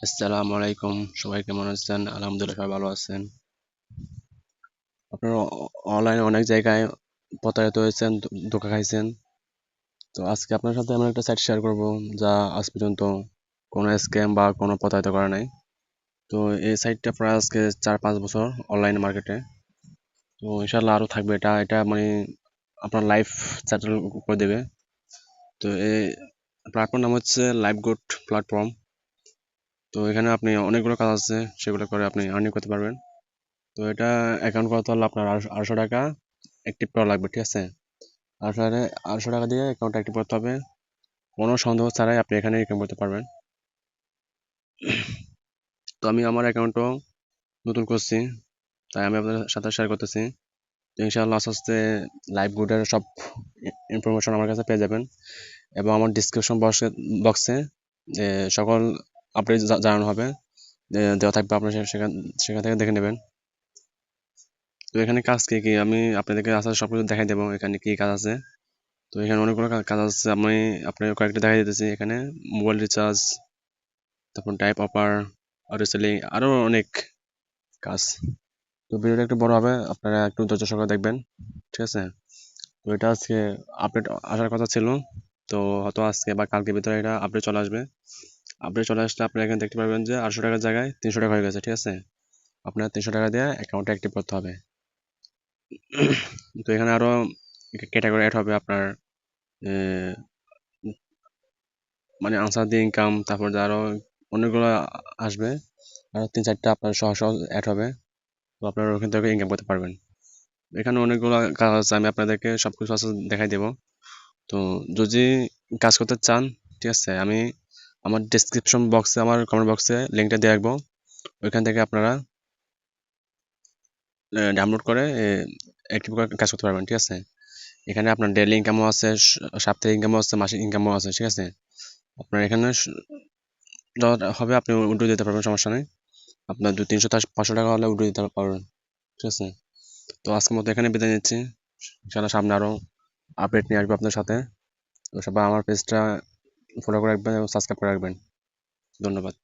আসসালামু আলাইকুম। সবাই কেমন আছেন? আলহামদুলিল্লাহ সবাই ভালো আছেন। আপনারা অনলাইনে অনেক জায়গায় প্রতারিত হয়েছেন, ধোঁকা খাইছেন। তো আজকে আপনার সাথে এমন একটা সাইট শেয়ার করব যা আজ পর্যন্ত কোনো স্ক্যাম বা কোনো প্রতারিত করে নাই। তো এই সাইটটা প্রায় আজকে 4-5 বছর অনলাইন মার্কেটে। তো ইনশাল্লাহ আরও থাকবে। এটা মানে আপনার লাইফ সেটেল করে দেবে। তো এই প্ল্যাটফর্ম নাম হচ্ছে লাইফ গুড প্ল্যাটফর্ম। তো এখানে আপনি অনেকগুলো কাজ আছে, সেগুলো করে আপনি আর্নিং করতে পারবেন। তো এটা অ্যাকাউন্ট করতে হলে আপনার 800 টাকা অ্যাক্টিভ করা লাগবে, ঠিক আছে? 800 টাকা দিয়ে অ্যাকাউন্ট অ্যাক্টিভ করতে হবে। কোনো সন্দেহ ছাড়াই আপনি এখানে ইনকাম করতে পারবেন। তো আমি আমার অ্যাকাউন্টও নতুন করছি, তাই আমি আপনাদের সাথে শেয়ার করতেছি। তো ইনশাআল্লাহ আস্তে আস্তে লাইভ গুডের সব ইনফরমেশন আমার কাছে পেয়ে যাবেন, এবং আমার ডিসক্রিপশন বক্সে সকল আপডেট জানানো হবে, দেওয়া থাকবে। আপনার সেখান সেখান থেকে দেখে নেবেন। তো এখানে কাজ কি কি আমি আপনাদেরকে আস্তে আস্তে সবকিছু দেখাই দেবো, এখানে কি কাজ আছে। তো এখানে অনেকগুলো কাজ আছে, আমি আপনার কয়েকটা দেখাই দিতেছি। এখানে মোবাইল রিচার্জ, তারপর টাইপ অফার, রিসেলিং, আরো অনেক কাজ। তো ভিডিওটা একটু বড় হবে, আপনারা একটু ধৈর্য সহকারে দেখবেন, ঠিক আছে? তো এটা আজকে আপডেট আসার কথা ছিল, তো হয়তো আজকে বা কালকের ভিতরে এটা আপডেট চলে আসবে। আপডেট চলে আসলে আপনারা এখানে দেখতে পারবেন যে 800 টাকার জায়গায় 300 টাকা হয়ে গেছে, ঠিক আছে? আপনার 300 টাকা দিয়ে অ্যাকাউন্টে অ্যাক্টিভ করতে হবে। তো এখানে আরো ক্যাটাগরি অ্যাড হবে আপনার, আহ, মানে আনসার দিয়ে ইনকাম, তারপর আরো অনেকগুলো আসবে। আরো 3-4টা আপনার সহ সহ অ্যাড হবে। তো আপনারা ওখান থেকে ইনকাম করতে পারবেন। এখানে অনেকগুলো কাজ আছে, আমি আপনাদেরকে সবকিছু আছে দেখাই দেবো। তো যদি কাজ করতে চান, ঠিক আছে, আমি আমার ডেসক্রিপশন বক্সে, আমার কমেন্ট বক্সে লিঙ্কটা দিয়ে রাখবো। ওইখান থেকে আপনারা ডাউনলোড করে অ্যাক্টিভ করে কাজ করতে পারবেন, ঠিক আছে? এখানে আপনার ডেইলি ইনকামও আছে, সাপ্তাহিক ইনকামও আছে, মাসিক ইনকামও আছে, ঠিক আছে? আপনার এখানে যত হবে আপনি উঠে দিতে পারবেন, সমস্যা নেই। আপনার 200-300-500 টাকা হলে উঠে দিতে পারবেন, ঠিক আছে? তো আজকের মতো এখানে বিদায় নিচ্ছি। ইনশাআল্লাহ সামনে আরো আপডেট নিয়ে আসবো আপনার সাথে। তো সবাই আমার পেজটা ফলো করে রাখবেন এবং সাবস্ক্রাইব করে রাখবেন। ধন্যবাদ।